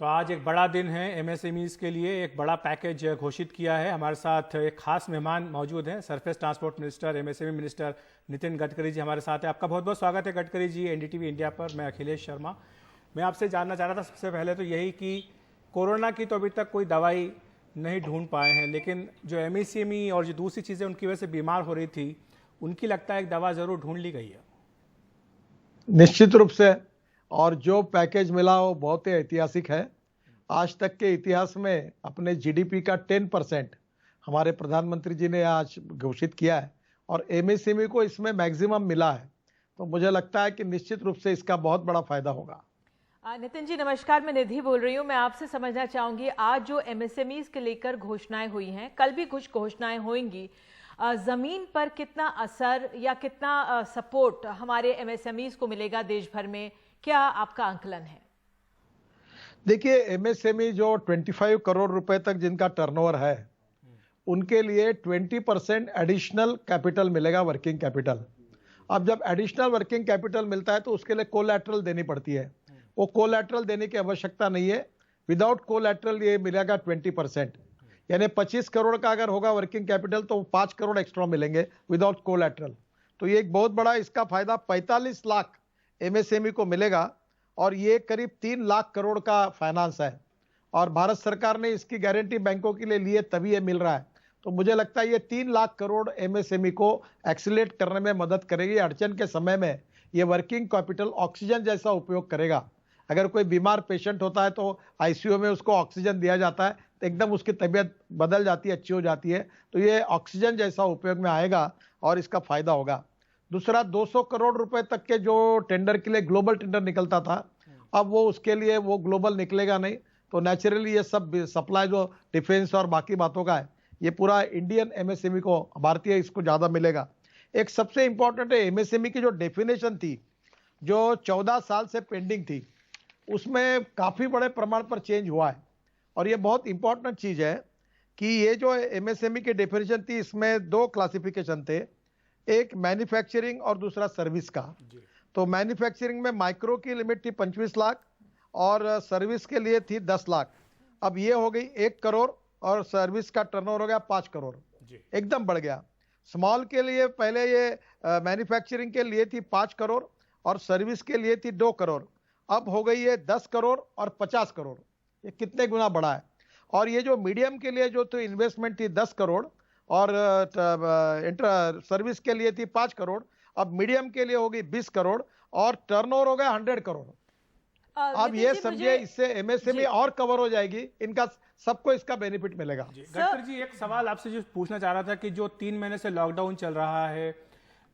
तो आज एक बड़ा दिन है एमएसएमईज के लिए। एक बड़ा पैकेज घोषित किया है। हमारे साथ एक खास मेहमान मौजूद हैं, surface transport minister, MSME minister Nitin Gadkari ji हमारे साथ हैं। आपका बहुत बहुत स्वागत है गडकरी जी एनडीटीवी इंडिया पर। मैं अखिलेश शर्मा। मैं आपसे जानना चाह रहा था सबसे पहले तो यही कि कोरोना की तो अभी तक कोई दवाई नहीं ढूंढ पाए हैं, लेकिन जो एमएसएमई और जो दूसरी चीज़ें उनकी वजह से बीमार हो रही थी, उनकी लगता है एक दवा ज़रूर ढूंढ ली गई है। निश्चित रूप से, और जो पैकेज मिला वो बहुत ही ऐतिहासिक है। आज तक के इतिहास में अपने जीडीपी का 10% हमारे प्रधानमंत्री जी ने आज घोषित किया है और एमएसएमई को इसमें मैक्सिमम मिला है। तो मुझे लगता है कि निश्चित रूप से इसका बहुत बड़ा फायदा होगा। नितिन जी नमस्कार, मैं निधि बोल रही हूँ। मैं आपसे समझना चाहूंगी, आज जो एमएसएमईज के लेकर घोषणाएं हुई हैं, कल भी कुछ घोषणाएं होंगी, जमीन पर कितना असर या कितना सपोर्ट हमारे एमएसएमईज को मिलेगा देश भर में, क्या आपका आंकलन है? देखिए, एमएसएमई जो 25 करोड़ रुपए तक जिनका टर्नओवर है, उनके लिए 20% एडिशनल कैपिटल मिलेगा, वर्किंग कैपिटल। अब जब एडिशनल वर्किंग कैपिटल मिलता है तो उसके लिए कोलैटरल देनी पड़ती है। वो कोलैटरल देने की आवश्यकता नहीं है। विदाउट कोलैटरल ये मिलेगा 20%, यानी 25 करोड़ का अगर होगा वर्किंग कैपिटल तो 5 करोड़ एक्स्ट्रा मिलेंगे विदाउट कोलैटरल। तो ये एक बहुत बड़ा इसका फायदा 45 लाख एमएसएमई को मिलेगा और ये करीब 3 लाख करोड़ का फाइनेंस है और भारत सरकार ने इसकी गारंटी बैंकों के लिए लिए तभी ये मिल रहा है। तो मुझे लगता है ये 3 लाख करोड़ एमएसएमई को एक्सीलरेट करने में मदद करेगी। अड़चन के समय में ये वर्किंग कैपिटल ऑक्सीजन जैसा उपयोग करेगा। अगर कोई बीमार पेशेंट होता है तो आईसीयू में उसको ऑक्सीजन दिया जाता है तो एकदम उसकी तबीयत बदल जाती है, अच्छी हो जाती है। तो ये ऑक्सीजन जैसा उपयोग में आएगा और इसका फायदा होगा। दूसरा, 200 करोड़ रुपए तक के जो टेंडर के लिए ग्लोबल टेंडर निकलता था, अब वो उसके लिए वो ग्लोबल निकलेगा नहीं। तो नेचुरली ये सब सप्लाई जो डिफेंस और बाकी बातों का है, ये पूरा इंडियन एमएसएमई को, भारतीय इसको ज्यादा मिलेगा। एक सबसे इंपॉर्टेंट है, एमएसएमई की जो डेफिनेशन थी, जो 14 साल से पेंडिंग थी, उसमें काफी बड़े प्रमाण पर चेंज हुआ है। और ये बहुत इंपॉर्टेंट चीज है कि ये जो एमएसएमई की डेफिनेशन थी, इसमें 2 क्लासिफिकेशन थे, एक मैन्युफैक्चरिंग और दूसरा सर्विस का। तो मैन्युफैक्चरिंग में माइक्रो की लिमिट थी 25 लाख और सर्विस के लिए थी 10 लाख। अब ये हो गई 1 करोड़ और सर्विस का टर्नओवर हो गया 5 करोड़, एकदम बढ़ गया। स्मॉल के लिए पहले ये मैन्युफैक्चरिंग के लिए थी 5 करोड़ और सर्विस के लिए थी 2 करोड़, अब हो गई है 10 करोड़ और 50 करोड़। ये कितने गुना बढ़ा है। और ये जो मीडियम के लिए जो तो इन्वेस्टमेंट थी 10 करोड़ और सर्विस के लिए थी 5 करोड़, अब मीडियम के लिए होगी 20 करोड़ और टर्नओवर हो गया 100 करोड़। अब ये समझिए, इससे एमएसएमई और कवर हो जाएगी, इनका सबको इसका बेनिफिट मिलेगा। गडकरी जी, एक सवाल आपसे जो पूछना चाह रहा था कि जो 3 महीने से लॉकडाउन चल रहा है,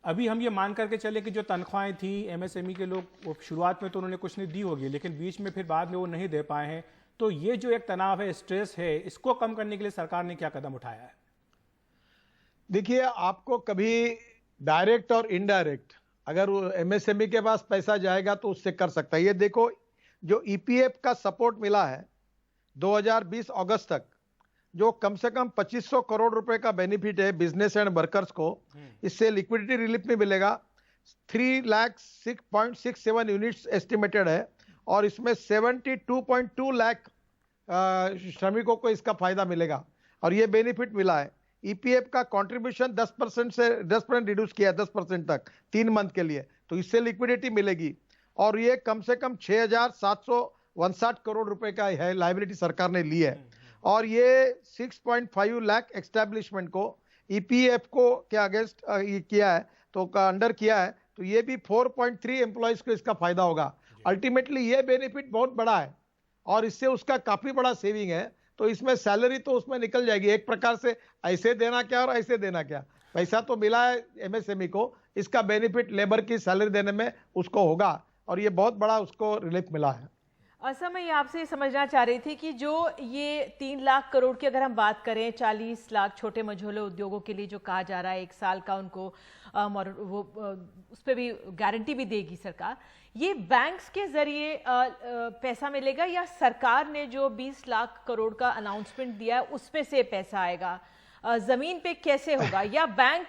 अभी हम ये मान करके चले कि जो तनख्वाहें थी एमएसएमई के लोग, वो शुरुआत में तो उन्होंने कुछ नहीं दी होगी, लेकिन बीच में फिर बाद में वो नहीं दे पाए हैं। तो ये जो एक तनाव है, स्ट्रेस है, इसको कम करने के लिए सरकार ने क्या कदम उठाया है? देखिए, आपको कभी डायरेक्ट और इनडायरेक्ट अगर एमएसएमई के पास पैसा जाएगा तो उससे कर सकता है। ये देखो, जो ईपीएफ का सपोर्ट मिला है 2020 अगस्त तक, जो कम से कम 2500 करोड़ रुपए का बेनिफिट है बिजनेस एंड वर्कर्स को, इससे लिक्विडिटी रिलीफ में मिलेगा। 3,06,67 यूनिट्स एस्टिमेटेड है और इसमें 72.2 लाख श्रमिकों को इसका फायदा मिलेगा और ये बेनिफिट मिला है। ईपीएफ का कंट्रीब्यूशन 10% से 10% रिड्यूस किया 10% तक 3 मंथ के लिए, तो इससे लिक्विडिटी मिलेगी। और ये कम से कम 6,759 करोड़ रुपए का है लायबिलिटी सरकार ने ली है। और ये 6.5 लाख एस्टैब्लिशमेंट को ईपीएफ को के अगेंस्ट किया है, तो अंडर किया है, तो ये भी 4.3 एम्प्लॉइज को इसका फायदा होगा। अल्टीमेटली ये बेनिफिट बहुत बड़ा है और इससे उसका काफी बड़ा सेविंग है। तो इसमें सैलरी तो उसमें निकल जाएगी एक प्रकार से, ऐसे देना क्या और ऐसे देना क्या, पैसा तो मिला है एमएसएमई को, इसका बेनिफिट लेबर की सैलरी देने में उसको होगा और ये बहुत बड़ा उसको रिलीफ मिला है। अच्छा, मैं ये आपसे समझना चाह रही थी कि जो ये 3 लाख करोड़ की अगर हम बात करें, 40 लाख छोटे मझोले उद्योगों के लिए जो कहा जा रहा है 1 साल का उनको वो उस पर भी गारंटी भी देगी सरकार, ये बैंक्स के जरिए पैसा मिलेगा या सरकार ने जो 20 लाख करोड़ का अनाउंसमेंट दिया है उसमें से पैसा आएगा? जमीन पे कैसे होगा, या बैंक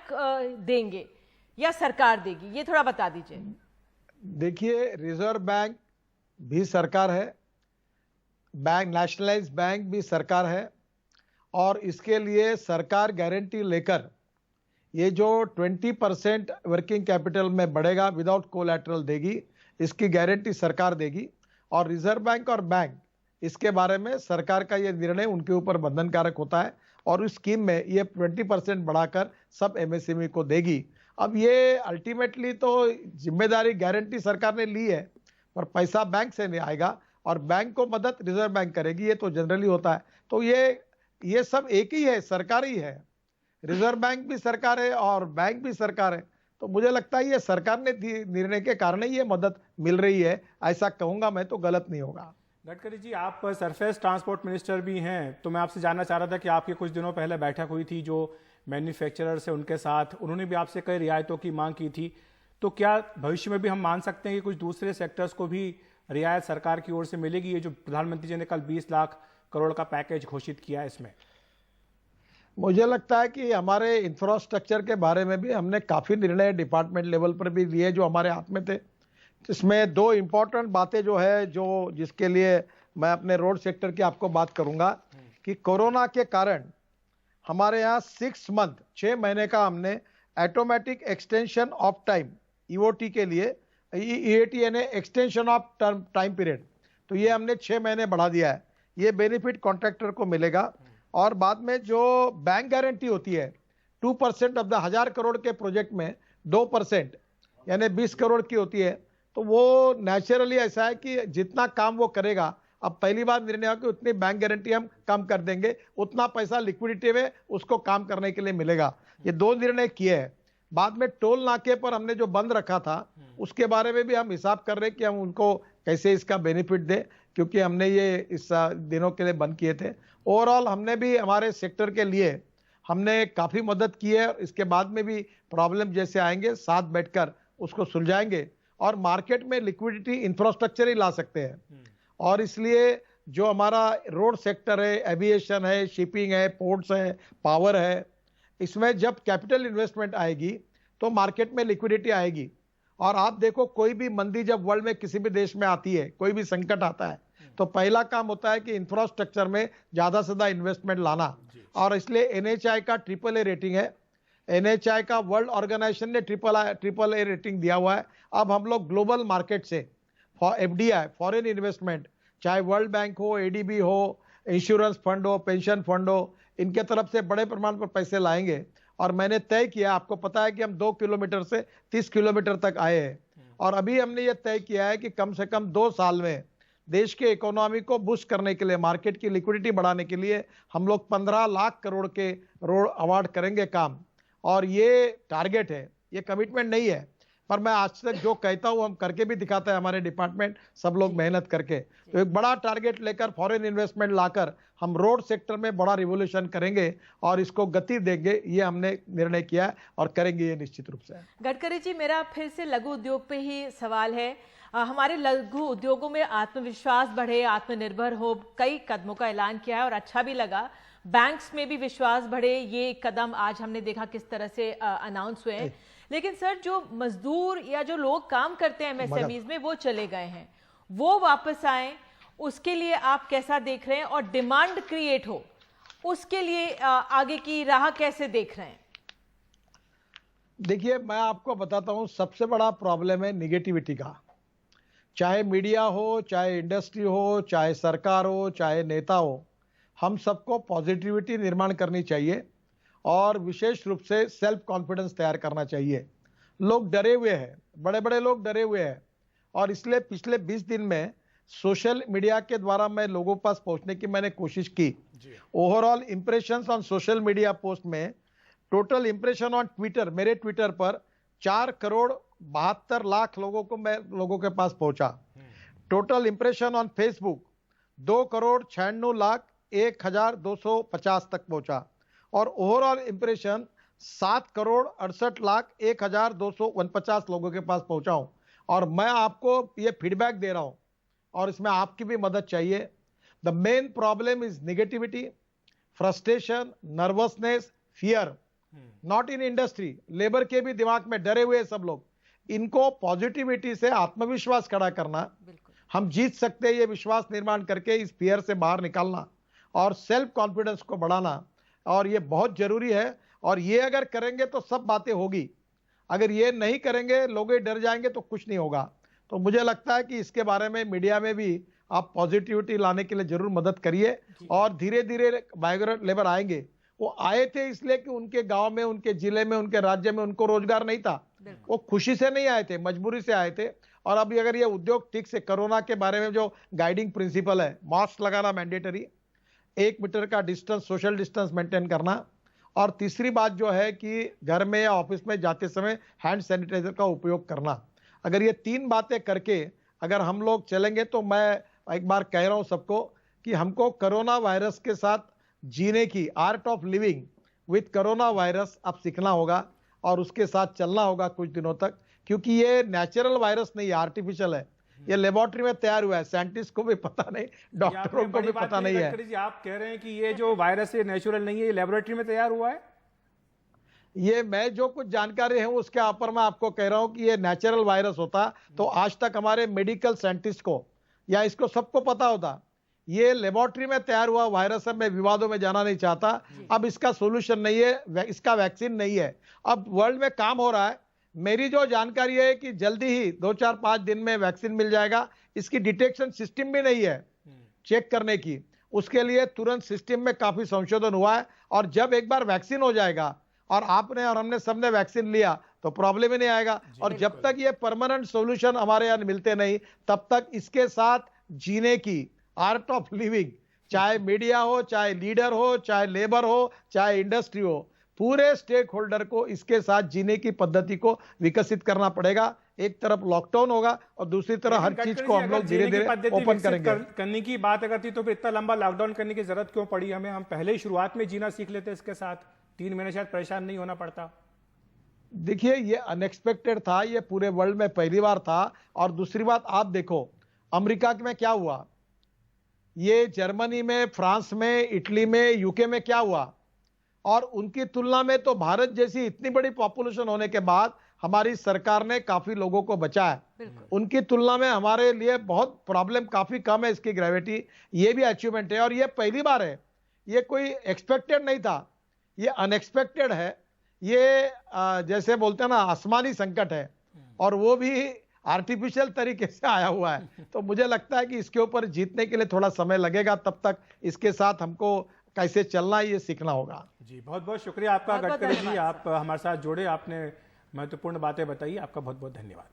देंगे या सरकार देगी, ये थोड़ा बता दीजिए। देखिए, रिजर्व बैंक भी सरकार है, बैंक, नेशनलाइज बैंक भी सरकार है और इसके लिए सरकार गारंटी लेकर ये जो 20% वर्किंग कैपिटल में बढ़ेगा विदाउट कोलैटरल देगी, इसकी गारंटी सरकार देगी। और रिजर्व बैंक और बैंक इसके बारे में सरकार का ये निर्णय उनके ऊपर बंधनकारक होता है और उस स्कीम में ये 20% बढ़ाकर सब एमएसएमई को देगी। अब ये अल्टीमेटली तो जिम्मेदारी गारंटी सरकार ने ली है, पर पैसा बैंक से नहीं आएगा और बैंक को मदद रिजर्व बैंक करेगी, ये तो जनरली होता है। तो ये सब एक ही है, सरकार ही है। रिजर्व बैंक भी सरकार है और बैंक भी सरकार है। तो मुझे लगता है ये सरकार ने निर्णय के कारण ही ये मदद मिल रही है, ऐसा कहूंगा मैं तो गलत नहीं होगा। गडकरी जी, आप सरफेस ट्रांसपोर्ट मिनिस्टर भी हैं, तो मैं आपसे जानना चाह रहा था कि आपकी कुछ दिनों पहले बैठक हुई थी जो मैन्युफैक्चरर से, उनके साथ उन्होंने भी आपसे कई रियायतों की मांग की थी। तो क्या भविष्य में भी हम मान सकते हैं कि कुछ दूसरे सेक्टर्स को भी रियायत सरकार की ओर से मिलेगी? ये जो प्रधानमंत्री जी ने कल 20 लाख करोड़ का पैकेज घोषित किया है, इसमें मुझे लगता है कि हमारे इंफ्रास्ट्रक्चर के बारे में भी हमने काफ़ी निर्णय डिपार्टमेंट लेवल पर भी लिए जो हमारे हाथ में थे। इसमें दो इम्पोर्टेंट बातें जो है, जो जिसके लिए मैं अपने रोड सेक्टर की आपको बात करूंगा कि कोरोना के कारण हमारे यहाँ 6 महीने का हमने automatic extension of time EOT के लिए, ईएटी यानी एक्सटेंशन ऑफ टाइम पीरियड, तो ये हमने 6 महीने बढ़ा दिया है। ये बेनिफिट कॉन्ट्रैक्टर को मिलेगा। और बाद में जो बैंक गारंटी होती है 2% ऑफ द 1000 करोड़ के प्रोजेक्ट में 2% यानी 20 करोड़ की होती है, तो वो नेचुरली ऐसा है कि जितना काम वो करेगा, अब पहली बार निर्णय हो कि उतनी बैंक गारंटी हम कम कर देंगे, उतना पैसा लिक्विडिटी में उसको काम करने के लिए मिलेगा। ये दो निर्णय किए हैं। बाद में टोल नाके पर हमने जो बंद रखा था उसके बारे में भी हम हिसाब कर रहे हैं कि हम उनको कैसे इसका बेनिफिट दें, क्योंकि हमने ये इस दिनों के लिए बंद किए थे। ओवरऑल हमने भी हमारे सेक्टर के लिए हमने काफ़ी मदद की है। इसके बाद में भी प्रॉब्लम जैसे आएंगे साथ बैठकर उसको सुलझाएंगे और मार्केट में लिक्विडिटी इंफ्रास्ट्रक्चर ही ला सकते हैं। और इसलिए जो हमारा रोड सेक्टर है, एविएशन है, शिपिंग है, पोर्ट्स है, पावर है, इसमें जब कैपिटल इन्वेस्टमेंट आएगी तो मार्केट में लिक्विडिटी आएगी। और आप देखो, कोई भी मंदी जब वर्ल्ड में किसी भी देश में आती है, कोई भी संकट आता है, तो पहला काम होता है कि इंफ्रास्ट्रक्चर में ज्यादा से ज्यादा इन्वेस्टमेंट लाना। और इसलिए एनएचआई का AAA रेटिंग है। एनएचआई का वर्ल्ड ऑर्गेनाइजेशन ने AAA रेटिंग दिया हुआ है। अब हम लोग ग्लोबल मार्केट से FDI, फॉरेन इन्वेस्टमेंट, चाहे वर्ल्ड बैंक हो, ADB हो, इंश्योरेंस फंड हो, पेंशन फंड हो, इनके तरफ से बड़े प्रमाण पर पैसे लाएंगे। और मैंने तय किया, आपको पता है कि हम 2 किलोमीटर से 30 किलोमीटर तक आए हैं। और अभी हमने ये तय किया है कि कम से कम 2 साल में देश के इकोनॉमी को बूस्ट करने के लिए, मार्केट की लिक्विडिटी बढ़ाने के लिए हम लोग 15 लाख करोड़ के रोड अवार्ड करेंगे काम। और ये टारगेट है, ये कमिटमेंट नहीं है, पर मैं आज तक जो कहता हूं हम करके भी दिखाता है हमारे डिपार्टमेंट, सब लोग मेहनत करके। तो एक बड़ा टारगेट लेकर फॉरेन इन्वेस्टमेंट लाकर हम रोड सेक्टर में बड़ा रिवोल्यूशन करेंगे और इसको गति देंगे, ये हमने निर्णय किया है और करेंगे ये निश्चित रूप से। गडकरी जी, मेरा फिर से लघु उद्योग पे ही सवाल है। हमारे लघु उद्योगों में आत्मविश्वास बढ़े, आत्मनिर्भर हो, कई कदमों का ऐलान किया है और अच्छा भी लगा। बैंक्स में भी विश्वास बढ़े, ये कदम आज हमने देखा किस तरह से अनाउंस हुए हैं। लेकिन सर, जो मजदूर या जो लोग काम करते हैं एमएसएमईज में, वो चले गए हैं, वो वापस आए, उसके लिए आप कैसा देख रहे हैं? और डिमांड क्रिएट हो, उसके लिए आगे की राह कैसे देख रहे हैं? देखिए, मैं आपको बताता हूं, सबसे बड़ा प्रॉब्लम है निगेटिविटी का। चाहे मीडिया हो, चाहे इंडस्ट्री हो, चाहे सरकार हो, चाहे नेता हो, हम सबको पॉजिटिविटी निर्माण करनी चाहिए और विशेष रूप से सेल्फ कॉन्फिडेंस तैयार करना चाहिए। लोग डरे हुए हैं, बड़े बड़े लोग डरे हुए हैं, और इसलिए पिछले 20 दिन में सोशल मीडिया के द्वारा मैं लोगों के पास पहुंचने की मैंने कोशिश की। Overall impressions on social media post में, टोटल इंप्रेशन ऑन ट्विटर, मेरे ट्विटर पर 4 करोड़ 72 लाख लोगों को मैं लोगों के पास पहुंचा। Total impression on Facebook 2 crore 96 lakh 1250 तक पहुंचा। और ओवरऑल इंप्रेशन 7 करोड़ 68 लाख 1249 लोगों के पास पहुंचा हूं। और मैं आपको ये फीडबैक दे रहा हूं और इसमें आपकी भी मदद चाहिए। The main problem is negativity, frustration, nervousness, fear, not in industry, labour के भी दिमाग में डरे हुए सब लोग। इनको पॉजिटिविटी से आत्मविश्वास खड़ा करना, हम जीत सकते हैं, ये विश्वास निर्माण करके इस फियर से बाहर निकालना और सेल्फ कॉन्फिडेंस को बढ़ाना, और ये बहुत जरूरी है। और ये अगर करेंगे तो सब बातें होगी, अगर ये नहीं करेंगे, लोग डर जाएंगे तो कुछ नहीं होगा। तो मुझे लगता है कि इसके बारे में मीडिया में भी आप पॉजिटिविटी लाने के लिए जरूर मदद करिए। और धीरे धीरे माइग्रेंट लेबर आएंगे, वो आए थे इसलिए कि उनके गांव में, उनके जिले में, उनके राज्य में उनको रोजगार नहीं था, वो खुशी से नहीं आए थे, मजबूरी से आए थे। और अभी अगर ये उद्योग ठीक से, कोरोना के बारे में जो गाइडिंग प्रिंसिपल है, मास्क लगाना मैंडेटरी, 1 मीटर का डिस्टेंस, सोशल डिस्टेंस मेंटेन करना, और तीसरी बात जो है कि घर में या ऑफिस में जाते समय हैंड सैनिटाइजर का उपयोग करना, अगर ये 3 बातें करके अगर हम लोग चलेंगे तो मैं एक बार कह रहा हूं सबको कि हमको कोरोना वायरस के साथ जीने की art of living with corona virus अब सीखना होगा और उसके साथ चलना होगा कुछ दिनों तक, क्योंकि ये नेचुरल वायरस नहीं है, आर्टिफिशियल है। ये लेबोरेटरी में तैयार हुआ है, साइंटिस्ट को भी पता नहीं, डॉक्टरों को भी पता नहीं है। जी, आप कह रहे हैं कि ये जो वायरस है नेचुरल नहीं है, ये लेबोरेटरी में तैयार हुआ है? ये मैं जो कुछ जानकारी है उसके ऊपर मैं आपको कह रहा हूं कि ये नेचुरल वायरस होता तो आज तक हमारे मेडिकल साइंटिस्ट को या इसको सबको पता होता। ये लेबोरेटरी में तैयार हुआ वायरस है, मैं विवादों में जाना नहीं चाहता। अब इसका सोल्यूशन नहीं है, इसका वैक्सीन नहीं है, अब वर्ल्ड में काम हो रहा है। मेरी जो जानकारी है कि जल्दी ही 2-4-5 दिन में वैक्सीन मिल जाएगा। इसकी डिटेक्शन सिस्टम भी नहीं है चेक करने की, उसके लिए तुरंत सिस्टम में काफी संशोधन हुआ है। और जब एक बार वैक्सीन हो जाएगा और आपने और हमने सबने वैक्सीन लिया तो प्रॉब्लम ही नहीं आएगा। और जब तक ये परमानेंट सॉल्यूशन हमारे यहाँ मिलते नहीं, तब तक इसके साथ जीने की आर्ट ऑफ लिविंग, चाहे मीडिया हो, चाहे लीडर हो, चाहे लेबर हो, चाहे इंडस्ट्री हो, पूरे स्टेक होल्डर को इसके साथ जीने की पद्धति को विकसित करना पड़ेगा। एक तरफ लॉकडाउन होगा और दूसरी तरफ हर चीज को हम लोग धीरे धीरे ओपन करेंगे। करने की बात अगर थी तो फिर इतना लंबा लॉकडाउन करने की जरूरत क्यों पड़ी हमें? हम पहले ही शुरुआत में जीना सीख लेते इसके साथ, 3 महीने शायद परेशान नहीं होना पड़ता। देखिए, ये अनएक्सपेक्टेड था, ये पूरे वर्ल्ड में पहली बार था। और दूसरी बात आप देखो अमेरिका में क्या हुआ, ये जर्मनी में, फ्रांस में, इटली में, यूके में क्या हुआ, और उनकी तुलना में तो भारत जैसी इतनी बड़ी पॉपुलेशन होने के बाद हमारी सरकार ने काफी लोगों को बचाया। उनकी तुलना में हमारे लिए बहुत प्रॉब्लम काफी कम है, इसकी ग्रेविटी, ये भी अचीवमेंट है। और ये पहली बार है, ये कोई एक्सपेक्टेड नहीं था, ये अनएक्सपेक्टेड है। ये जैसे बोलते हैं ना, आसमानी संकट है, और वो भी आर्टिफिशियल तरीके से आया हुआ है। तो मुझे लगता है कि इसके ऊपर जीतने के लिए थोड़ा समय लगेगा, तब तक इसके साथ हमको कैसे चलना है ये सीखना होगा। जी, बहुत बहुत शुक्रिया आपका गडकरी जी, आप हमारे साथ जुड़े, आपने महत्वपूर्ण बातें बताई, आपका बहुत बहुत धन्यवाद।